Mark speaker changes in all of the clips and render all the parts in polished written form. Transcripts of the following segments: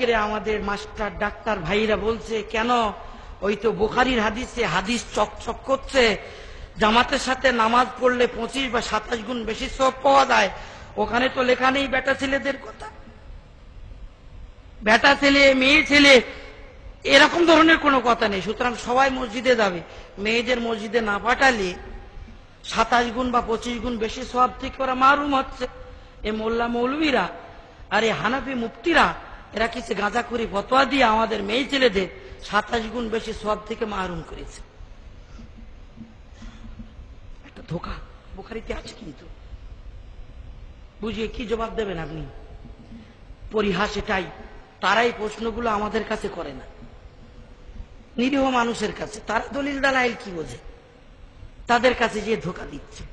Speaker 1: করে আমাদের master doctor ভাইরা বলছে, কেন? ওই তো বুখারীর হাদিসে হাদিস চকচক করছে, জামাতের সাথে নামাজ পড়লে 25 বা 27 গুণ বেশি সওয়াব পাওয়া যায়। ওখানে তো লেখা নেই বেটা ছেলেদের কথা। বেটা ছেলে মেয়ে ছেলে এরকম ধরনের কোনো কথা নেই। সুতরাং সবাই মসজিদে যাবে, মেয়েদের মসজিদে না পাঠালে 27 গুণ বা 25 গুণ বেশি সওয়াব থেকে ওরা মাহরুম হচ্ছে। এ মোল্লা মৌলবীরা আর এই হানাফি মুফতিরা এরা কিছু গাঁজা করে ফতোয়া দিয়ে আমাদের মেয়ে ছেলেদের 27 গুণ বেশি সওয়াব থেকে মাহরুম করেছে। একটা ধোঁকা বুখারীতে আছে, কিন্তু বুঝিয়ে কি জবাব দেবেন আপনি? পরিহাস এটাই, তারাই প্রশ্নগুলো আমাদের কাছে করে না, নিরীহ মানুষের কাছে। তারা দলিল দালাইল কি বোঝে, তাদের কাছে যে ধোঁকা দিচ্ছে।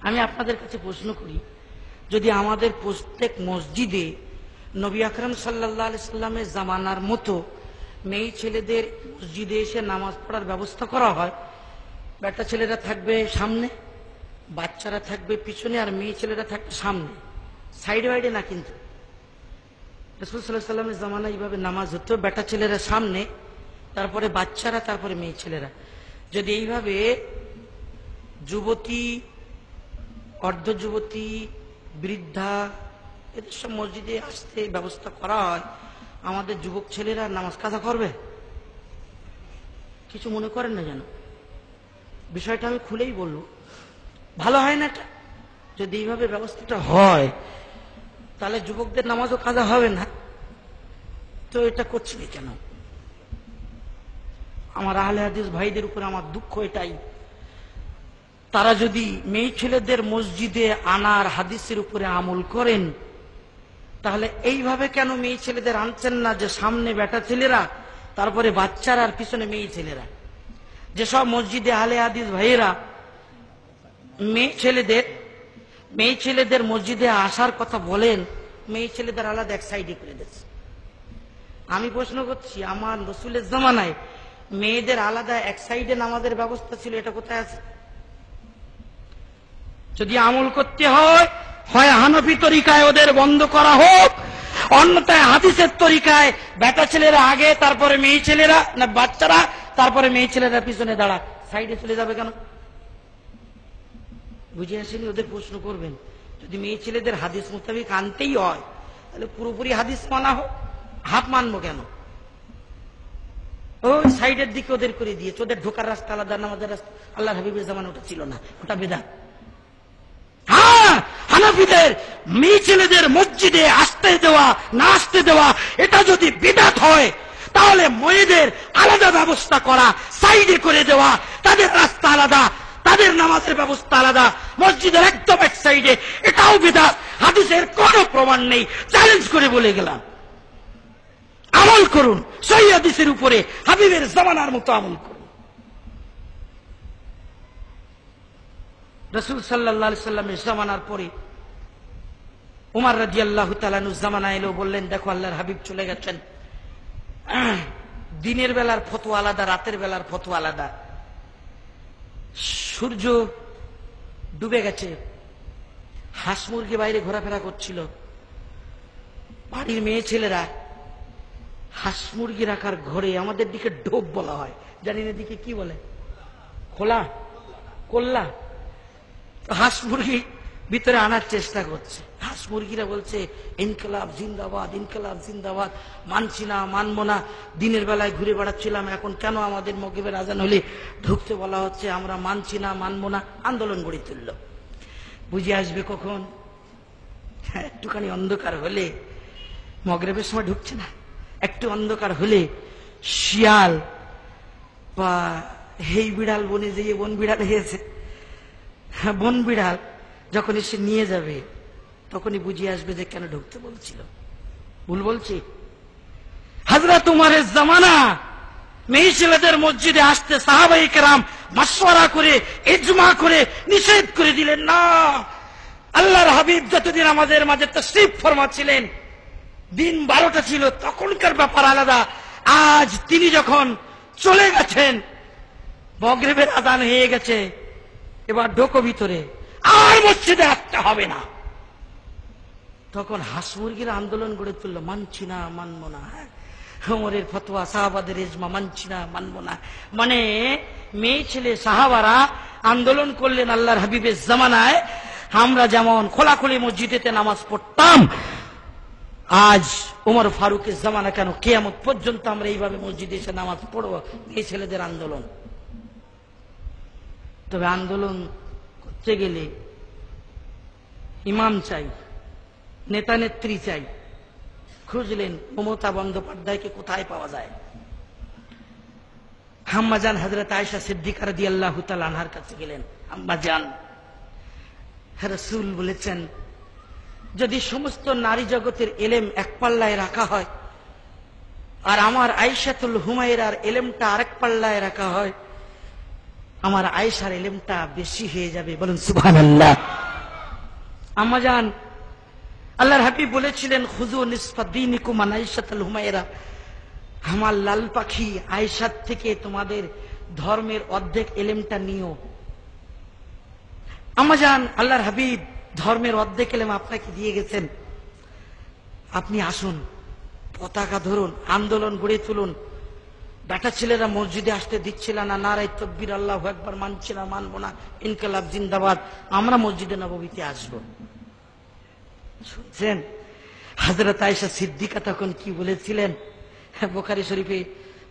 Speaker 1: আমি আপনাদের কাছে প্রশ্ন করি, যদি আমাদের প্রত্যেক মসজিদে নবী আকরাম সাল্লাল্লাহু আলাইহি সাল্লামের জামানার মতো মেয়ে ছেলেদের মসজিদে এসে নামাজ পড়ার ব্যবস্থা করা হয়, বেটা ছেলেরা থাকবে সামনে, বাচ্চারা থাকবে পিছনে, আর মেয়ে ছেলেরা থাকবে সামনে, সাইডে বাইডে না। কিন্তু রাসূল সাল্লাল্লাহু আলাইহি সাল্লামের জামানায় এইভাবে নামাজ হতো, বেটা ছেলেরা সামনে, তারপরে বাচ্চারা, তারপরে মেয়ে ছেলেরা। যদি এইভাবে যুবতী, অর্ধ যুবতী, বৃদ্ধা এদের সব মসজিদে আসতে ব্যবস্থা করা হয়, আমাদের যুবক ছেলেরা নামাজ কাজা করবে? কিছু মনে করেন না যেন, বিষয়টা আমি খুলেই বলবো। ভালো হয় না এটা? যদি এইভাবে ব্যবস্থাটা হয় তাহলে যুবকদের নামাজও কাজা হবে না। তো এটা করছিলি কেন? আমার আহলে হাদিস ভাইদের উপরে আমার দুঃখ এটাই, তারা যদি মেয়ে ছেলেদের মসজিদে আনার হাদিসের উপরে আমল করেন, তাহলে এইভাবে কেন মেয়ে ছেলেদের আনছেন না যে সামনে বেটা ছেলেরা, তারপরে বাচ্চারা, আর পিছনে মেয়ে ছেলেরা? যেসব মসজিদে আহলে হাদিস ভাইয়েরা মেয়ে ছেলেদের মসজিদে আসার কথা বলেন, মেয়ে ছেলেদের আলাদা এক সাইডে করে দিচ্ছে। আমি প্রশ্ন করছি, আমার রাসূলের জামানায় মেয়েদের আলাদা এক সাইডে নামাজের ব্যবস্থা ছিল, এটা কোথায় আছে? যদি আমল করতে হয়, হয় হানাফি তরিকায় ওদের বন্ধ করা হোক, অন্যথায় হাদিসের তরিকায় বেটা ছেলেরা আগে, তারপরে মেয়ে ছেলেরা, না বাচ্চারা, তারপরে মেয়ে ছেলেরা পিছনে দাঁড়া, সাইডে চলে যাবে কেন? বুঝে আসেনি? ওদের প্রশ্ন করবেন, যদি মেয়ে ছেলেদের হাদিস মোতাবেক আনতেই হয় তাহলে পুরোপুরি হাদিস মানা হোক, হাফ মানবো কেন? ওই সাইডের দিকে ওদের করে দিয়েছে, ওদের ঢোকার রাস্তা আলাদা, নামাজের রাস্তা। আল্লাহর হাবিবের জামানা ওটা ছিল না, ওটা বেদাত। হ্যাঁ, হানাফিদের মেয়ে ছেলেদের মসজিদে আসতে দেওয়া না আসতে দেওয়া এটা যদি বিদআত হয়, তাহলে মেয়েদের আলাদা ব্যবস্থা করা, সাইডে করে দেওয়া, তাদের রাস্তা আলাদা, তাদের নামাজের ব্যবস্থা আলাদা, মসজিদের একদম এক সাইডে, এটাও বিদআত। হাদিসের কোনো প্রমাণ নেই, চ্যালেঞ্জ করে বলে গেলাম। আমল করুন সহিহ হাদিসের উপরে, হাবিবের জামানার মতো আমল করুন। রাসূল সাল্লাল্লাহু আলাইহি সাল্লামের জামানার পরে উমর রাদিয়াল্লাহু তাআলা আনহু জামানা এলো, বললেন দেখো আল্লাহর হাবিব চলে গেছেন, দিনের বেলার ফতোয়া আলাদা, রাতের বেলার ফতোয়া আলাদা। সূর্য ডুবে গেছে, হাঁস মুরগি বাইরে ঘোরাফেরা করছিল, বাড়ির মেয়ে ছেলেরা হাঁস মুরগি রাখার ঘরে, আমাদের দিকে ঢোপ বলা হয়, জানি না দিকে কি বলে, খোলা, কোল্লা, হাঁস মুরগি ভিতরে আনার চেষ্টা করছে। হাঁস মুরগিরা বলছে ইনকিলাব জিন্দাবাদ, ইনকিলাব জিন্দাবাদ, মানছি না, মানবো না, দিনের বেলায় ঘুরে বেড়াচ্ছিলাম, এখন কেন আমাদের মাগরিবের আজান হলে ঢুকতে বলা হচ্ছে, আমরা মানছি না, মানবো না। আন্দোলন গড়ে তুলল। বুঝে আসবে কখন? একটুখানি অন্ধকার হলে, মাগরিবের সময় ঢুকছে না, একটু অন্ধকার হলে শিয়াল বা হেই বিড়াল, বনে যেয়ে বন বিড়াল হয়েছে, বন বিড়াল যখন এসে নিয়ে যাবে, তখনই বুঝিয়ে আসবে যে কেন ঢুকতে বলছিল। ভুল বলছি? হযরত উমরের জামানা মেয়ে ছেলেদের মসজিদে আসতে সাহাবায়ে কেরাম মাশওয়ারা করে, ইজমা করে নিষেধ করে দিলেন না। আল্লাহর হাবিব যতদিন আমাদের মাঝে তাশরীফ ফরমা ছিলেন, দিন 12টা ছিল, তখনকার ব্যাপার আলাদা। আজ তিনি যখন চলে গেছেন, মাগরিবের আযান হয়ে গেছে, এবার ঢোকো ভিতরে, আর মসজিদে আসতে হবে না। তখন হাঁস মুরগির আন্দোলন গড়ে তুললো, মানছি না, মানবো না, ওমরের ফতোয়া, সাহাবাদের ইজমা, মানছি না, মানবো না। মানে মেয়ে ছেলে সাহাবারা আন্দোলন করলেন আল্লাহর হাবিবের জামানায়। আমরা যেমন খোলাখুলি মসজিদেতে নামাজ পড়তাম, আজ ওমর ফারুকের জামানা কেন কিয়ামত পর্যন্ত আমরা এইভাবে মসজিদে এসে নামাজ পড়বো? মেয়ে ছেলেদের আন্দোলন। তবে আন্দোলন করতে গেলে ইমাম চাই, নেতা নেত্রী চাই। খুঁজলেন মমতা বন্দ্যোপাধ্যায়কে কোথায় পাওয়া যায়। আম্মাজান হযরত আয়েশা সিদ্দিকা রাদিয়াল্লাহু তাআলা আনহার কাছে গেলেন। আম্মাজান, রাসূল বলেছেন, যদি সমস্ত নারী জগতের এলেম এক পাল্লায় রাখা হয় আর আমার আয়েশাতুল হুমায়রার এলেমটা আরেক পাল্লায় রাখা হয়, আমার আয়েশার এলেমটা বেশি হয়ে যাবে। বলেন সুবহানাল্লাহ। আম্মাজান, আল্লাহর হাবিব বলেছিলেন, খুযু নিসফা দীনিকুম আন আয়েশাতুল হুমায়রা, আমার লাল পাখি আয়েশার থেকে তোমাদের ধর্মের অর্ধেক এলেমটা নিও। আম্মাজান, আল্লাহর হাবিব ধর্মের অর্ধেক এলেম আপনাকে দিয়ে গেছেন, আপনি আসুন, পতাকা ধরুন, আন্দোলন গড়ে তুলুন। বেটা ছেলেরা মসজিদে আসতে দিচ্ছিল না, নারায়ে তাকবীর, আল্লাহু আকবার, মানছি না, মানবো না, ইনকিলাব জিন্দাবাদ, আমরা মসজিদে নববীতে আসবো। শুনছেন হযরত আয়েশা সিদ্দিকা তখন কি বলেছিলেন? বুখারী শরীফে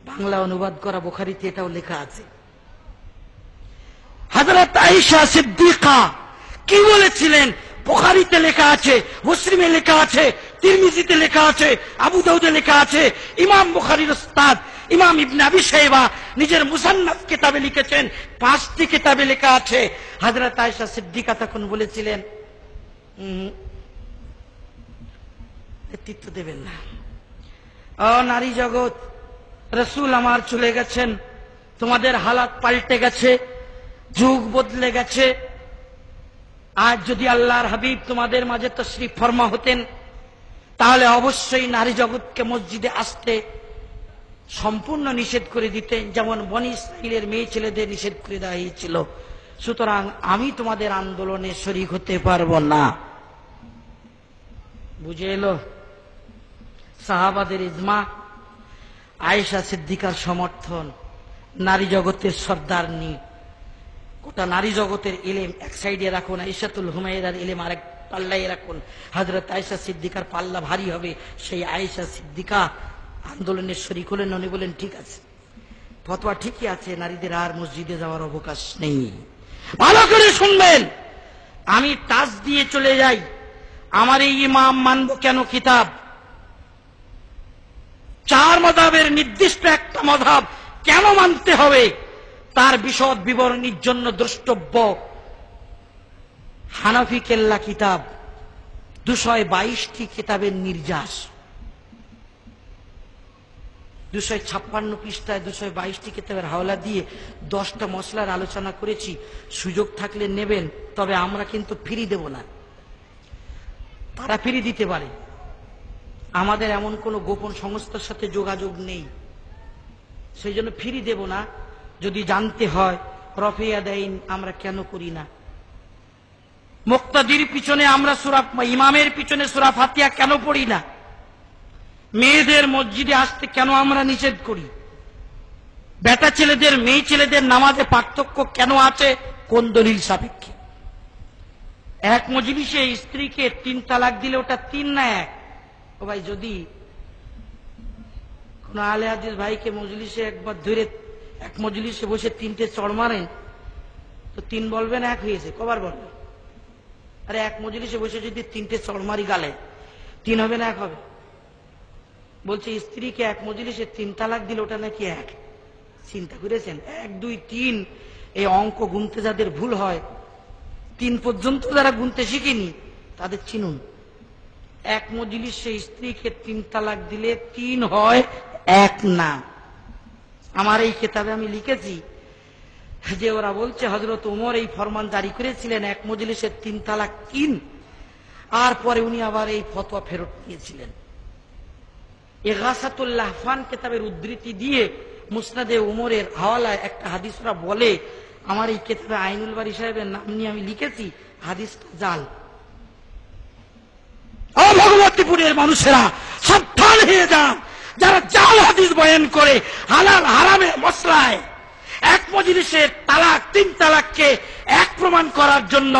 Speaker 1: বাংলা অনুবাদ করা বুখারীতে এটাও লেখা আছে। হযরত আয়েশা সিদ্দিকা কি বলেছিলেন? বুখারীতে লেখা আছে, মুসলিমে লেখা আছে, তিরমিজিতে লেখা আছে, আবু দাউদে লেখা আছে। ইমাম বুখারীর উস্তাদ ইমাম ইবনে আবি শাইবা নিজের মুসান্নাফ কিতাবে লিখেছেন, 5টি কিতাবে লেখা আছে। হযরত আয়েশা সিদ্দিকা তখন বলেছিলেন, নেতৃত্ব দেবেন না। ও নারী জগৎ, রাসূল আমার চলে গেছেন, তোমাদের হালাত পাল্টে গেছে, যুগ বদলে গেছে। আজ যদি আল্লাহর হাবিব তোমাদের মাঝে তশরিফ ফরমা হতেন, তাহলে অবশ্যই নারী জগৎকে মসজিদে আসতে সম্পূর্ণ নিষেধ করে দিতেন, যেমন বনী ইসরাঈলের মেয়ে ছেলেদের নিষেধ করে দেওয়া হয়েছিল। সুতরাং আমি তোমাদের আন্দোলনে শরীক হতে পারবো না। বুঝে এলো? সাহাবাদের ইজমা, আয়েশা সিদ্দিকার সমর্থন, নারী জগতের সর্দারনি। গোটা নারী জগতের ইলম এক সাইডে রাখুন, আয়েশাতুল হুমায়রার ইলম আরেক পাল্লায় রাখুন। হযরত আয়েশা সিদ্দিকার পাল্লা ভারী হবে। সেই আয়েশা সিদ্দিকা আন্দোলনের শরীক হলেন। উনি বলেন, ঠিক আছে, ফতোয়া ঠিকই আছে, নারীদের আর মসজিদে যাওয়ার অবকাশ নেই। ভালো করে শুনবেন, আমি টাচ দিয়ে চলে যাই। আমার এই ইমাম মানব কেন কিতাব? 4 মাযহাবের নির্দিষ্ট একটা মাযহাব কেন মানতে হবে, তার বিশদ বিবরণীর জন্য দ্রষ্টব্য হানাফি কেল্লা কিতাব, 222টি কিতাবের নির্যাস, 256 পৃষ্ঠায় 222টি কিতাবের হাওলা দিয়ে 10টা মসলার আলোচনা করেছি। সুযোগ থাকলে নেবেন, তবে আমরা কিন্তু ফ্রি দেব না। তারা ফ্রি দিতে পারে, আমাদের এমন কোনো গোপন সংস্থার সাথে যোগাযোগ নেই, সেই জন্য ফ্রি দেব না। যদি জানতে হয় রফিয়া দাইন আমরা কেন করি না, মুক্তাদির পিছনে আমরা সূরা, ইমামের পিছনে সূরা ফাতিহা কেন পড়ি না, মেয়েদের মসজিদে আসতে কেন আমরা নিষেধ করি, বেটা ছেলেদের মেয়ে ছেলেদের নামাজে পার্থক্য কেন আছে, কোন দলিল সাপেক্ষে। এক মজলিসে স্ত্রীকে 3 তালাক দিলে ওটা 3 না 1? ও ভাই, যদি কোন আলে হাদিস ভাইকে মজলিসে একবার ধরে এক মজলিসে বসে 3টে চড় মারেন, তো 3 বলবেন 1 হয়েছে? কবার বলবেন? আরে এক মজলিসে বসে যদি 3টে চড় মারি গালে, 3 হবে না 1 হবে? বলছে স্ত্রীকে এক মজলিসে 3 তালাক দিলে ওটা নাকি 1। চিন্তা করেছেন? 1 2 3 এই অঙ্ক গুনতে যাদের ভুল হয়, 3 পর্যন্ত যারা গুনতে শিখেনি তাদের চিনুন। এক মজলিসে স্ত্রীকে 3 তালাক দিলে 3 হয়, 1 না। আমার এই কিতাবে আমি লিখেছি যে ওরা বলছে হযরত ওমর এই ফরমান জারি করেছিলেন এক মজলিসে 3 তালাক 3, আর পরে উনি আবার এই ফতোয়া ফেরত নিয়েছিলেন। ইগাসাতুল লাহফান কিতাবের উদ্ধৃতি দিয়ে মুসনাদে ওমরের হাওয়ালায় একটা হাদিস ওরা বলে, আমার এই কিতাবে আইনুল বারী সাহেবের নাম নিয়ে আমি লিখেছি, হাদিসটা জাল। ও ভগবতীপুরের মানুষেরা সাবধান হয়ে যান, যারা জাল হাদিস বয়ান করে হালাল হারামে মশলায় এক মজলিসের তালাক 3 তালাককে এক প্রমাণ করার জন্য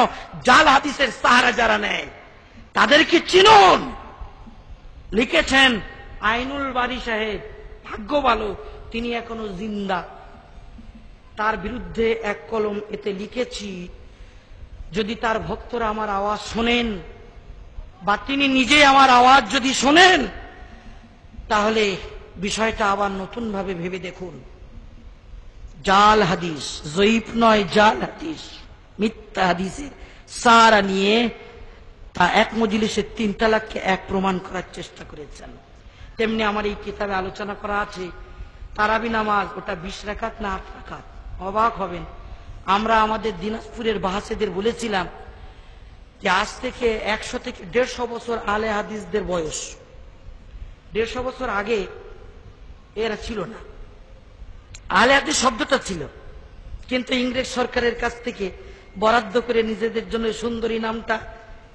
Speaker 1: জাল হাদিসের সাহারা যারা নেয় তাদেরকে চিনুন। লিখেছেন আইনুল বারী সাহেব, ভাগ্য ভালো তিনি এখনো জিন্দা। তার বিরুদ্ধে এক কলম এতে লিখেছি, যদি তার ভক্তরা আমার আওয়াজ শোনেন বা তিনি নিজে আমার আওয়াজ যদি শোনেন তাহলে বিষয়টা আবার নতুন ভাবে ভেবে দেখুন। জাল হাদিস, জয়ীফ নয়, জাল হাদিস, মিথ্যা হাদিসের সারা নিয়ে তা এক মজলিসে 3 তালাককে এক প্রমাণ করার চেষ্টা করেছেন। তেমনি আমার এই কিতাবে আলোচনা করা আছে তারাবি নামাজ, ওটা 20 রাকাত না 8 রাকাত। অবাক হবেন, আমরা আমাদের দিনাজপুরের বাহাসেদের বলেছিলাম যে আজ থেকে 100 থেকে 150 বছর আলে হাদিসদের বয়স, 150 বছর আগে এরা ছিল না। আলে হাদিস শব্দটা ছিল, কিন্তু ইংরেজ সরকারের কাছ থেকে বরাদ্দ করে নিজেদের জন্য সুন্দরী নামটা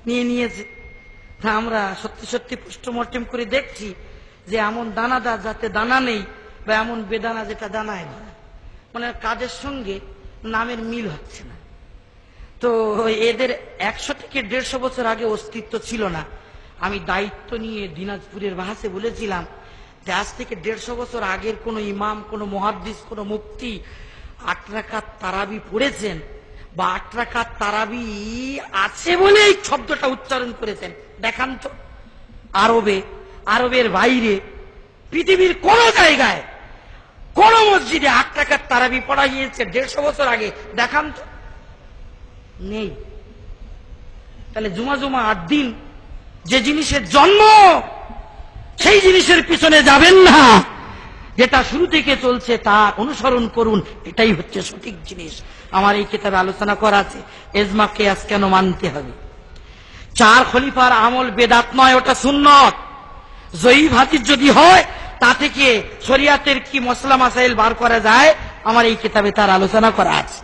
Speaker 1: নিয়ে নিয়েছে। আমরা সত্যি সত্যি পোস্টমর্টেম করে দেখছি যে এমন দানাদার যাতে দানা নেই, বা এমন বেদানা যেটা দানায় ভরা, মানে কাজের সঙ্গে নামের মিল হচ্ছে না। তো এদের 100 থেকে 150 বছর আগে অস্তিত্ব ছিল না। আমি দায়িত্ব নিয়ে দিনাজপুরের বাহাসে বলেছিলাম যে আজ থেকে 150 বছর আগের কোন ইমাম, কোন মুহাদ্দিস, কোন মুফতি 8 রাকাত তারাবি পড়েছেন বা 8 রাকাত তারাবি আছে বলে এই শব্দটা উচ্চারণ করেছেন দেখান তো। আরবের বাইরে পৃথিবীর কোন জায়গায় কোন মসজিদে 8 রাকাত তারাবি পড়া গিয়েছে 150 বছর আগে দেখান তো? নেই। তাহলে জুমা 8 দিন যে জিনিসের জন্ম, সেই জিনিসের পিছনে যাবেন না, যেটা শুরু থেকে চলছে তা অনুসরণ করুন, এটাই হচ্ছে সঠিক জিনিস। আমার এই কিতাবে আলোচনা করা আছে এজমা কিয়াস কেন মানতে হবে। 4 খলিফার আমল বেদাত নয়, ওটা সুন্নত। জয়ীফ হাদিস যদি হয় তা থেকে শরিয়াতের কি মসলা মাসাইল বার করা যায়, আমার এই কিতাবে তার আলোচনা করা আছে।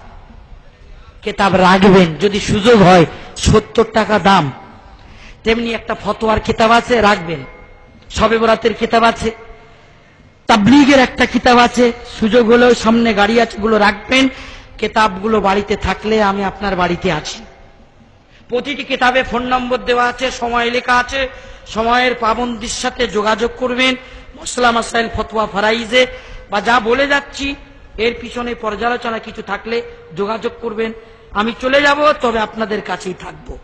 Speaker 1: কিতাব রাখবেন যদি সুযোগ হয়, 70 টাকা দাম। তেমনি একটা ফতোয়ার কিতাব আছে, রাখবেন। শবে বরাতের কিতাব আছে, তাবলীগের একটা কিতাব আছে, সুযোগ হলেও সামনে গাড়ি আছে, গুলো রাখবেন। কিতাবগুলো বাড়িতে থাকলে আমি আপনার বাড়িতে আছি। প্রতিটি কিতাবে ফোন নম্বর দেওয়া আছে, সময় লেখা আছে, সময়ের পাবন্দির সাথে যোগাযোগ করবেন। মসলা মাসাইল, ফতোয়া, ফারাইজে বা যা বলে যাচ্ছি এর পিছনে পর্যালোচনা কিছু থাকলে যোগাযোগ করবেন। আমি চলে যাব, তবে আপনাদের কাছেই থাকবো।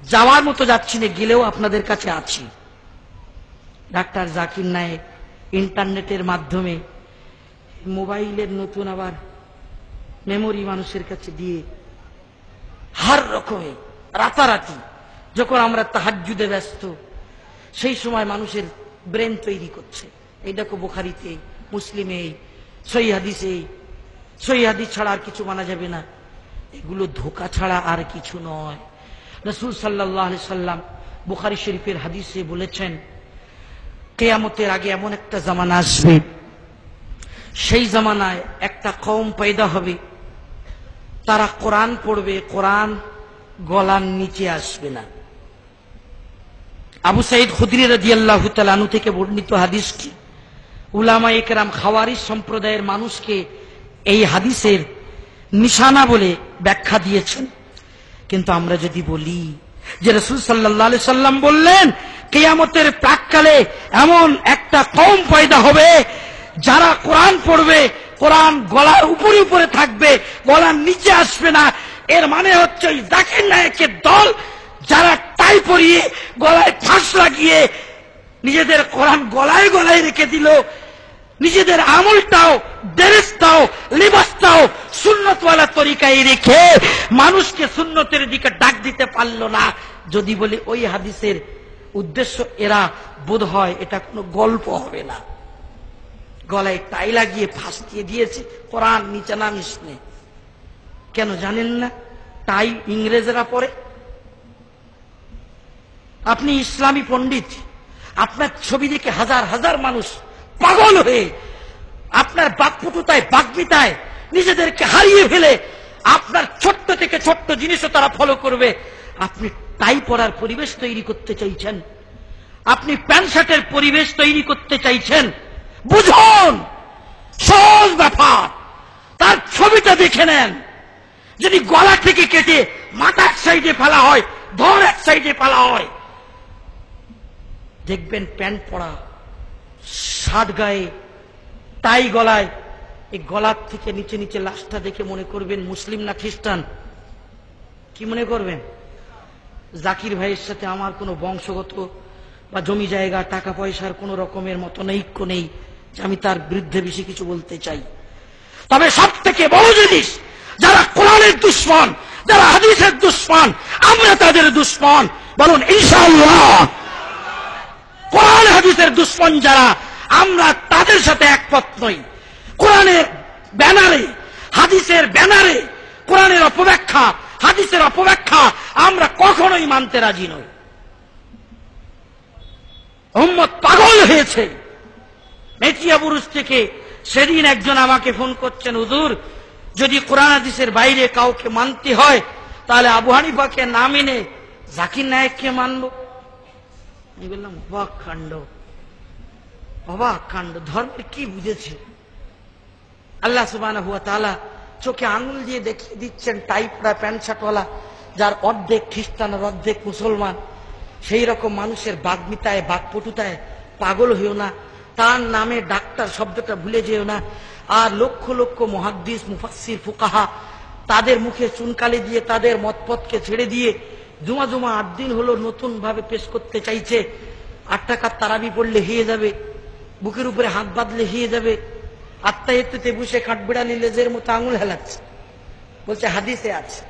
Speaker 1: যাওয়ার মতো যাচ্ছি না, গেলেও আপনাদের কাছে আছি। ডাক্তার জাকির নায়েক ইন্টারনেটের মাধ্যমে মোবাইলের নতুন আবার মেমোরি মানুষের কাছে দিয়ে হর রকমে রাতারাতি, যখন আমরা তাহাজ্জুদে ব্যস্ত, সেই সময় মানুষের ব্রেন তৈরি করছে। এই দেখো বুখারীতে, মুসলিমে, সহিহ হাদিসে, সহিহ হাদিস ছাড়া আর কিছু মানা যাবে না। এগুলো ধোঁকা ছাড়া আর কিছু নয়। রাসূল সাল্লাল্লাহু আলাইহি সাল্লাম বুখারী শরীফের হাদিসে বলেছেন, কিয়ামতের আগে এমন একটা জামানা আসবে, সেই জামানায় একটা কওম পয়দা হবে, তারা কোরআন পড়বে, কোরআন গলার নিচে আসবে না। আবু সাঈদ খুদরি রাদিয়াল্লাহু তাআলা আনহু থেকে বর্ণিত হাদিস কি, উলামায়ে কেরাম খাওয়ারিজ সম্প্রদায়ের মানুষকে এই হাদিসের নিশানা বলে ব্যাখ্যা দিয়েছেন। কিন্তু আমরা যদি বলি যে রাসূল সাল্লাল্লাহু আলাইহি সাল্লাম বললেন কিয়ামতের প্রাক্কালে এমন একটা কওম পয়দা হবে যারা কোরআন পড়বে, কোরআন গলার উপরে উপরে থাকবে, গলার নিচে আসবে না, এর মানে হচ্ছে ওই জাকির নায়েকের দল যারা টাই পরিয়ে গলায় ফাঁস লাগিয়ে নিজেদের কোরআন গলায় গলায় রেখে দিল, নিজেদের আমলটাও, ড্রেসটাও, লিবাসটাও সুন্নতওয়ালা তরিকায় রেখে মানুষকে সুন্নতের দিকে ডাক দিতে পারল না। যদি বলি ওই হাদিসের উদ্দেশ্য এরা, বোধ হয় এটা কোনো গল্প হবে না। গলায় টাই লাগিয়ে ফাঁস দিয়ে দিয়েছে, কোরআন নিচে নামিস নে। কেন জানেন না? টাই ইংরেজরা পরে। আপনি ইসলামী পণ্ডিত, আপনার ছবি দেখে হাজার হাজার মানুষ পাগল হয়ে আপনার বাকপটুতায়, বাগ্মিতায় নিজেদেরকে হারিয়ে ফেলে আপনার ছোট্ট থেকে ছোট্ট জিনিসও তারা ফলো করবে। আপনি টাই পরার পরিবেশ তৈরি করতে চাইছেন, আপনি প্যান্ট শার্টের পরিবেশ তৈরি করতে চাইছেন, বুঝুন সহজ ব্যাপার। তার ছবিটা দেখে নেন, যদি গলা থেকে কেটে মাথা এক সাইডে ফেলা হয়, ধর এক সাইডে ফেলা হয়, দেখবেন প্যান্ট পরা, শার্ট গায়ে, টাই গলায়, এই গলার থেকে নিচে নিচে লাশটা দেখে মনে করবেন মুসলিম না খ্রিস্টান। কি মনে করবেন? জাকির ভাইয়ের সাথে আমার কোনো বংশগত বা জমি জায়গা টাকা পয়সার কোন রকমের মতনৈক্য নেই যে আমি তার বিরুদ্ধে বেশি কিছু বলতে চাই। তবে সব থেকে বড় জিনিস, যারা কোরআনের দুশমন, যারা হাদিসের দুশমন, আমরা তাদের দুশমন। বলুন ইনশাআল্লাহ। কোরআন হাদিসের দুশমন যারা, আমরা তাদের সাথে একমত নই। কোরআনের ব্যানারে, হাদিসের ব্যানারে কোরআনের অপব্যাখ্যা, হাদিসের অপব্যাখ্যা আমরা কখনোই মানতে রাজি নই। উম্মত পাগল হয়েছে। মেটিয়া বুরুজ থেকে সেদিন একজন আমাকে ফোন করছেন, হুজুর যদি কোরআন হাদিসের বাইরে কাউকে মানতে হয় তাহলে আবু হানিফাকে না মেনে জাকির নায়েককে মানবো। আমি বললাম অবাক কাণ্ড, অবাক কাণ্ড। ধর্মের কি বুঝেছে? আল্লাহ সুবহানাহু ওয়া তাআলা চোখে আঙুল দিয়ে দেখিয়ে দিচ্ছেন টাই পরা প্যান্ট শার্টওয়ালা, যার অর্ধেক খ্রিস্টান আর অর্ধেক মুসলমান। সেই রকম মানুষের বাগ্মিতায়, বাকপটুতায় পাগল হইও না। তার নামে ডাক্তার শব্দটা ভুলে যেও না। আর লক্ষ লক্ষ মুহাদ্দিস, মুফাসসির, ফুকাহা তাদের মুখে চুনকালি দিয়ে তাদের মতপথকে ছেড়ে দিয়ে জুমা 8 দিন হলো নতুন ভাবে পেশ করতে চাইছে। 8 টাকার তারাবি পড়লে হয়ে যাবে, বুকের উপরে হাত বাঁধলে হয়ে যাবে। আত্মাহিত্যতে বসে কাঠবিড়ালি লেজের মতো আঙুল হেলাচ্ছে, বলছে হাদিসে আছে।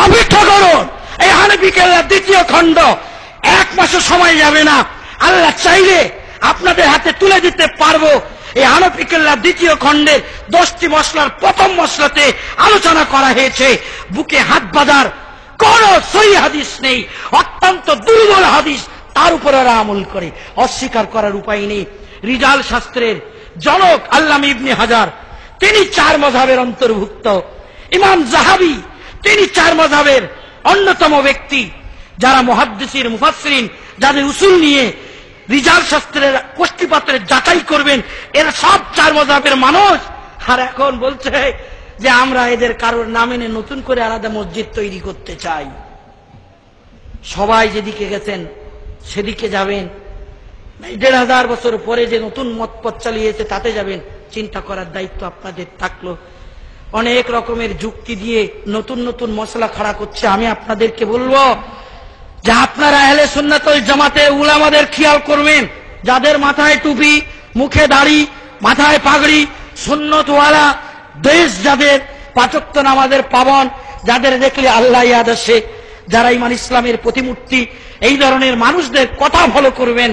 Speaker 1: অপেক্ষা করুন, এই হানাফি কেল্লার 2য় খণ্ড 1 মাসও সময় যাবে না। আল্লাহ চাইলে আপনাদের হাতে তুলে দিতে পারবো। এই হানাফি কেল্লার 2য় খণ্ডের 10টি মশলার প্রথম মশলাতে আলোচনা করা হয়েছে বুকে হাত বাঁধার কোন সহিহ হাদিস নেই, অত্যন্ত দুর্বল হাদিস, তার উপর ওরা আমল করে, অস্বীকার করার উপায় নেই। রিজাল শাস্ত্রের জনক আল্লামা ইবনে হাজার, তিনি 4 মাযহাবের অন্তর্ভুক্ত। ইমাম যাহাবী, তিনি 4 মাযহাবের অন্যতম ব্যক্তি। যারা মুহাদ্দিসিন, মুফাসসিরিন, যাদের উসুল নিয়ে রিজাল শাস্ত্রের কষ্টিপাত্রে যাচাই করবেন, এরা সব 4 মাযহাবের মানুষ। আর এখন বলছে যে আমরা এদের কারোর নামে নতুন করে আলাদা মসজিদ তৈরি করতে চাই। সবাই যেদিকে গেছেন সেদিকে যাবেন, 1500 বছর পরে যে নতুন মতপথ চালিয়েছে তাতে যাবেন। চিন্তা করার দায়িত্ব আপনাদের থাকলো। অনেক রকমের যুক্তি দিয়ে নতুন নতুন মশলা খাড়া করছে। আমি আপনাদেরকে বলবো যে আপনারা আহলে সুন্নাত ওয়াল জামাতের উলামাদের খেয়াল করবেন, যাদের মাথায় টুপি, মুখে দাড়ি, মাথায় পাগড়ি, সুন্নতওয়ালা দেশ, যাদের 5 ওয়াক্ত নামাজের পাবন, যাদের দেখলে আল্লাহ ইয়াদ আসে, যারা ইমান ইসলামের প্রতিমূর্তি, এই ধরনের মানুষদের কথা ফলো করবেন।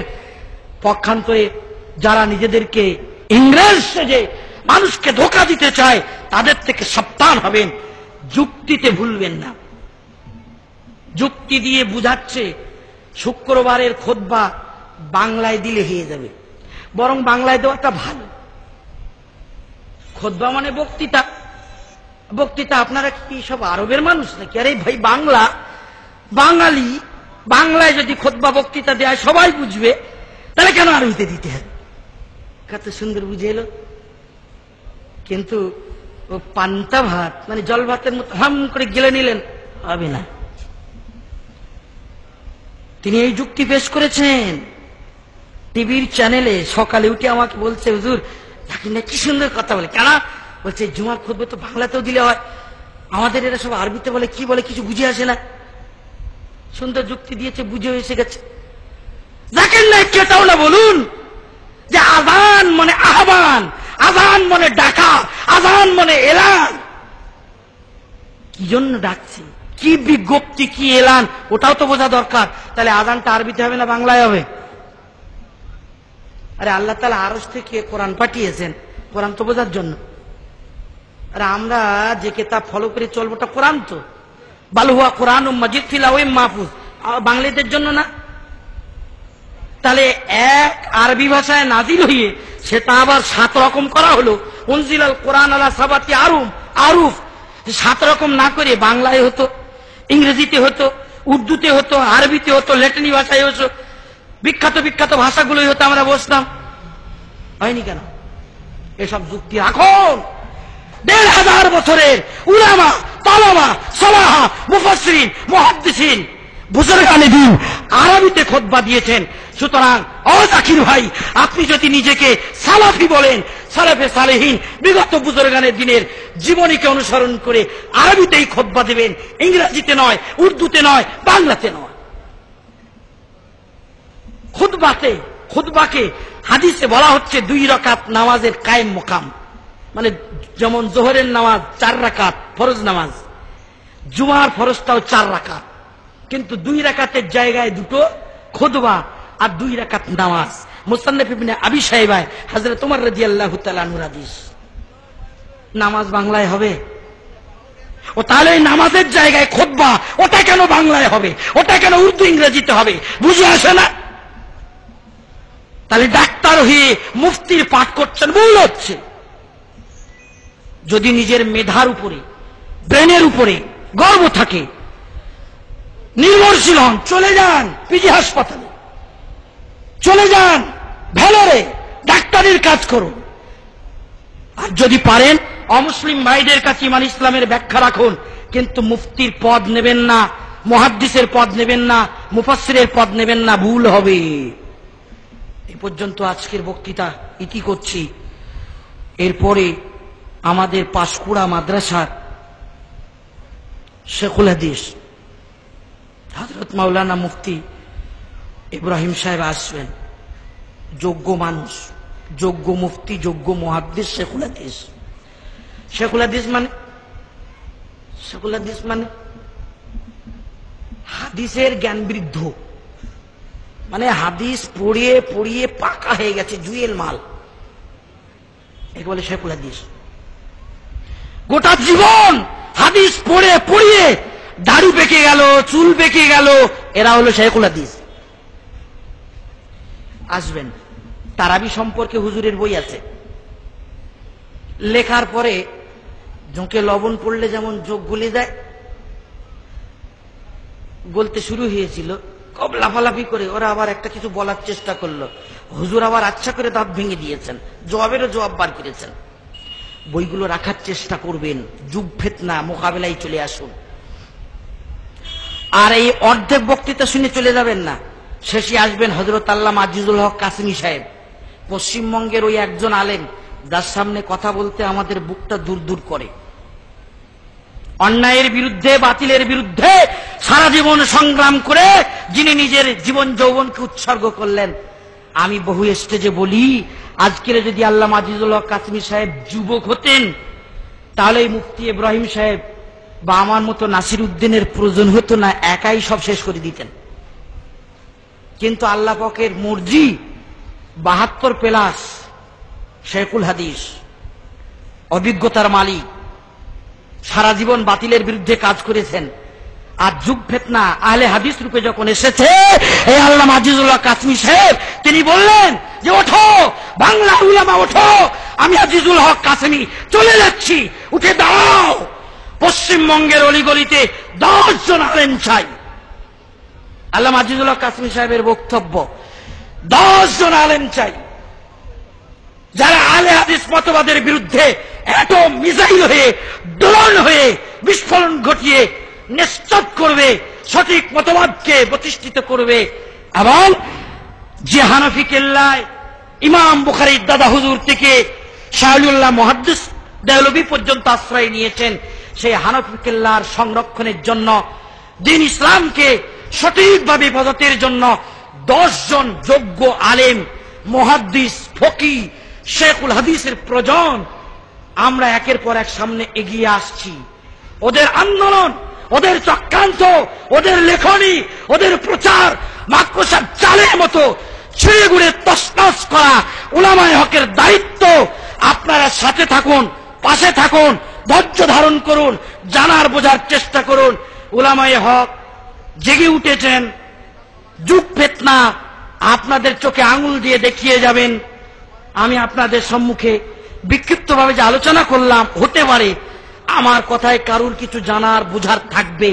Speaker 1: পক্ষান্তরে যারা নিজেদেরকে ইংরেজ সেজে মানুষকে ধোঁকা দিতে চায় তাদের থেকে সাবধান হবেন। যুক্তিতে ভুলবেন না। যুক্তি দিয়ে বুঝাচ্ছে শুক্রবারের খুতবা বাংলায় দিলে হয়ে যাবে, বরং বাংলায় দেওয়াটা ভালো। খুতবা মানে বক্তৃতা। বক্তৃতা আপনারা কি সব আরবের মানুষ নাকি? আরে ভাই, বাংলা, বাঙালি, বাংলায় যদি খুতবা বক্তৃতা দেয় সবাই বুঝবে, তাহলে কেন আরবিতে দিতে হবে? কত সুন্দর বুঝে এলো। কিন্তু ও পান্তা ভাত মানে জল ভাতের মতো হাম করে গেলে নিলেন, হবে না। তিনি এই যুক্তি পেশ করেছেন টিভির চ্যানেলে। সকালে উঠে আমাকে বলছে, হুজুর জাকির নায়েক কি সুন্দর কথা বলে। কেন? বলছে জুমার খুতবা তো বাংলাতেও দিলে হয়, আমাদের এরা সব আরবিতে বলে, কি বলে কিছু বুঝে আসে না। সুন্দর যুক্তি দিয়েছে, বুঝে এসে গেছে। জাকির নায়েক এটাও না বলুন যে আযান মানে আহ্বান, আযান মানে ডাকা, আযান মানে এলান। কি জন্য ডাকছি, কি বিজ্ঞপ্তি, কি এলান, ওটাও তো বোঝা দরকার। তাহলে আযানটা আরবিতে হবে না বাংলায় হবে? আরে আল্লাহ তাআলা আরশ থেকে কোরআন পাঠিয়েছেন, কোরআন তো বোঝার জন্য। আরে আমরা যে কিতাব ফলো করে চলবো ওটা কোরআন তো। বাল হুয়া কুরআনুম মাজিদ ফি লাওহিম মাহফুজ, বাংলাদেশের জন্য না। তাহলে এক আরবি ভাষায় নাজিল হয়ে সেটা আবার 7 রকম করা হলো। উনজিলাল কোরআন আলা সাবাতি আরুফ, 7 রকম না করে বাংলায় হতো। ইংরেজিতে হতো, উর্দুতে হতো, আরবিতে হতো, ল্যাটিনি ভাষায় হতো, বিখ্যাত বিখ্যাত ভাষাগুলোই হতো, আমরা বসতাম। হয়নি কেন? এসব যুক্তি এখন ১,৫০০ বছরের উলামা, তালামা, সালাহা, মুফাসসিরিন, মুহাদ্দিসিন, বুজুর্গানে দ্বীন আরবিতে খুতবা দিয়েছেন। সুতরাং ও জাকির ভাই, আপনি যদি নিজেকে সালাফি বলেন, সালাফে সালেহীন বিগত বুজুর্গানে দ্বীনের জীবনীকে অনুসরণ করে আরবিতেই খুতবা দেবেন, ইংরেজিতে নয়, উর্দুতে নয়, বাংলাতে নয়। খুতবাকে হাদিসে বলা হচ্ছে 2 রাকাত নামাজের কায়েম মোকাম। মানে যেমন জোহরের নামাজ 4 রাকাত ফরজ নামাজ, জুমার ফরজটাও 4 রাকাত, কিন্তু 2 রাকাতের জায়গায় 2টো খুতবা আর 2 রাকাত নামাজ। মুসান্নাফ ইবনে আবি শাইবায় হযরত ওমর রাদিয়াল্লাহু তাআলা আনহুর হাদিস। নামাজ বাংলায় হবে? ও তাহলে নামাজের জায়গায় খুতবা, ওটা কেন বাংলায় হবে? ওটা কেন উর্দু ইংরেজিতে হবে? বুঝে আসে না? তাহলে ডাক্তার হয়ে মুফতির পাঠ করছেন, ভুল হচ্ছে। যদি নিজের মেধার উপরে, ব্রেনের উপরে গর্ব থাকে, নির্ভরশীল হন, চলে যান পিজি হাসপাতালে, চলে যান ভেলোরে, ডাক্তারের কাজ করুন। আর যদি পারেন অমুসলিম ভাইদের কাছে ইমান ইসলামের ব্যাখ্যা রাখুন, কিন্তু মুফতির পদ নেবেন না, মুহাদ্দিসের পদ নেবেন না, মুফাসসিরের পদ নেবেন না, ভুল হবে। এই পর্যন্ত আজকের বক্তৃতা ইতি করছি। এরপরে আমাদের পাঁশকুড়া মাদ্রাসার শেখুল হাদিস হযরত মাওলানা মুফতি ইব্রাহিম সাহেব আসবেন। যোগ্য মানুষ, যোগ্য মুফতি, যোগ্য মুহাদ্দিস শেখুল হাদিস। শেখুল হাদিস মানে হাদিসের জ্ঞান বৃদ্ধ, মানে হাদিস পড়িয়ে পড়িয়ে পাকা হয়ে গেছে, জুয়েল মাল, একে বলে শেখুল হাদিস। গোটা জীবন হাদিস পড়ে পড়িয়ে দাড়ি পেকে গেল, চুল পেকে গেল, এরা হলো শেখুল হাদিস। আসবেন। তারাবি সম্পর্কে হুজুরের বই আছে, লেখার পরে জোঁকে লবণ পড়লে যেমন যোগ গলে যায়, গলতে শুরু হয়েছিল, খুব লাফালাফি করে ওরা আবার একটা কিছু বলার চেষ্টা করলো, হুজুর আবার আচ্ছা করে দাঁত ভেঙে দিয়েছেন, জবাবেরও জবাব বার করেছেন। বইগুলো রাখার চেষ্টা করবেন, যুগ ফিতনা মোকাবেলায় চলে আসুন। আর এই অর্ধেক বক্তৃতা শুনে চলে যাবেন না, শেষে আসবেন হযরত আল্লামা আজিজুল হক কাসেমী সাহেব, পশ্চিমবঙ্গের ওই একজন আলেম যার সামনে কথা বলতে আমাদের বুকটা দূর দূর করে। অন্যায়ের বিরুদ্ধে, বাতিলের বিরুদ্ধে সারা জীবন সংগ্রাম করে যিনি নিজের জীবন যৌবনকে উৎসর্গ করলেন। আমি বহু স্টেজে বলি, আজকের যদি আল্লামা আজিজুল হক কাসেমী সাহেব যুবক হতেন, তাহলে এই মুফতি ইব্রাহিম সাহেব বা আমার মতো নাসির উদ্দিনের প্রয়োজন হতো না, একাই সব শেষ করে দিতেন। কিন্তু আল্লাহ পাকের মর্জি, 72 প্লাস শেখুল হাদিস, অভিজ্ঞতার মালিক, সারা জীবন বাতিলের বিরুদ্ধে কাজ করেছেন। আর যুগ ফিতনা আহলে হাদিস রূপে যখন এসেছে, এই আল্লামা আজিজুল হক কাসেমী সাহেব তিনি বললেন যে ওঠো বাংলা উলামা, ওঠো, আমি আজিজুল হক কাসেমী চলে যাচ্ছি, উঠে দাঁড়াও। পশ্চিমবঙ্গের অলিগলিতে 10 জন আলেম চাই। আল্লামা আজিজুল হক কাসেমী সাহেবের বক্তব্য, 10 জন আলেম চাই যারা আহলে হাদিস মতবাদের বিরুদ্ধে অ্যাটম মিসাইল হয়ে, ড্রোন হয়ে বিস্ফোরণ ঘটিয়ে নিশ্চিত করবে, সঠিক মতবাদকে প্রতিষ্ঠিত করবে। এবং যে হানাফি কেল্লায় ইমাম বুখারীর দাদা হুজুর থেকে শাহলিউল্লাহ মুহাদ্দিস দেহলভী পর্যন্ত আশ্রয় নিয়েছেন, সেই হানাফি কেল্লার সংরক্ষণের জন্য, দ্বীন ইসলামকে সঠিকভাবে হেফাজতের জন্য 10 জন যোগ্য আলেম, মুহাদ্দিস, ফকি, শেখুল হাদিসের প্রয়োজন। আমরা একের পর এক সামনে এগিয়ে আসছি। ওদের আন্দোলন, ওদের চক্রান্ত, ওদের লেখনী, ওদের প্রচার মাকড়সার জালের মতো ছিঁড়ে গুড়ে তছনছ করা উলামায়ে হকের দায়িত্ব। আপনারা সাথে থাকুন, পাশে থাকুন, ধৈর্য ধারণ করুন, জানার বোঝার চেষ্টা করুন। উলামায়ে হক জেগে উঠেছেন, যুগ ফিতনা আপনাদের চোখে আঙুল দিয়ে দেখিয়ে যাবেন। আমি আপনাদের সম্মুখে বিক্ষিপ্তভাবে যে আলোচনা করলাম, হতে পারে আমার কথায় কারুর কিছু জানার বোঝার থাকবে,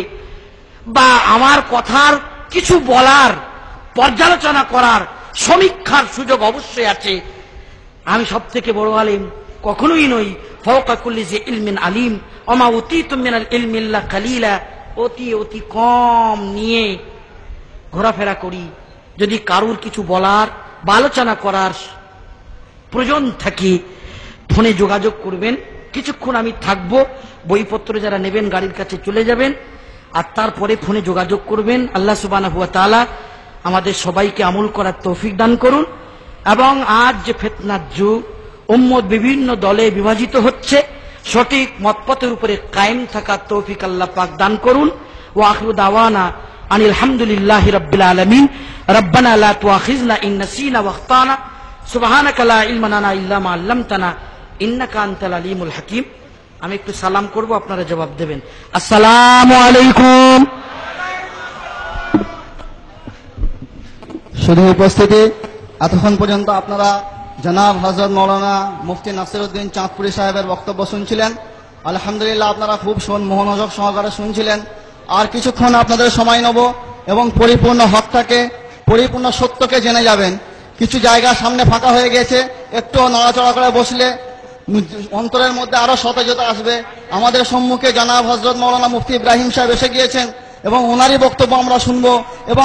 Speaker 1: বা আমার কথার কিছু বলার, পর্যালোচনা করার, সমীক্ষার সুযোগ অবশ্যই আছে। আমি সব থেকে বড় আলিম কখনোই নই। ফাওকা কুল্লি জি ইলমিন আলিম ওমা উতীতুম মিনাল ইলমি ইল্লা কালিলা। অতি অতি কম নিয়ে ঘোরাফেরা করি। যদি কারুর কিছু বলার বা আলোচনা করার প্রয়োজন থাকে ফোনে যোগাযোগ করবেন। কিছুক্ষণ আমি থাকবো, বইপত্র যারা নেবেন গাড়ির কাছে চলে যাবেন, আর তারপরে ফোনে যোগাযোগ করবেন। আল্লাহ সুবহানাহু ওয়া তাআলা আমাদের সবাইকে আমল করার তৌফিক দান করুন। এবং আজ যে ফিতনার যুগ, উম্মত বিভিন্ন দলে বিভাজিত হচ্ছে, সঠিক মতপথের উপরে কায়েম থাকার তৌফিক আল্লাহ পাক দান করুন। ওয়া আখিরু দাওয়ানা আনিল হামদুলিল্লাহি রাব্বিল আলামিন। রব্বানা লা তুআখিযনা ইন নাসিনা ওয়া আখতানা সুবহানাকা লা ইলমা লানা ইল্লা মা আল্লামতানা ইন্নাকা আনতাল আলিমুল হাকিম। আমি একটু সালাম করব, আপনারা জবাব দেবেন। আসসালামু আলাইকুম।
Speaker 2: শুধু উপস্থিতি, এতক্ষণ পর্যন্ত আপনারা জনাব হযরত মাওলানা মুফতি নাসিরউদ্দিন চাঁদপুরি সাহেবের বক্তব্য শুনছিলেন। আলহামদুলিল্লাহ, আপনারা খুব মনোযোগ সহকারে শুনছিলেন। আর কিছুক্ষণ আপনাদের সময় নেব এবং পরিপূর্ণ হকটাকে, পরিপূর্ণ সত্যকে জেনে যাবেন। কিছু জায়গা সামনে ফাঁকা হয়ে গেছে, একটু নড়াচড়া করে বসলে অন্তরের মধ্যে আরো সতেজতা আসবে। আমাদের সম্মুখে জনাব হযরত মাওলানা মুফতি ইব্রাহিম সাহেব এসে গিয়েছেন এবং ওনারই বক্তব্য আমরা শুনবো। এবং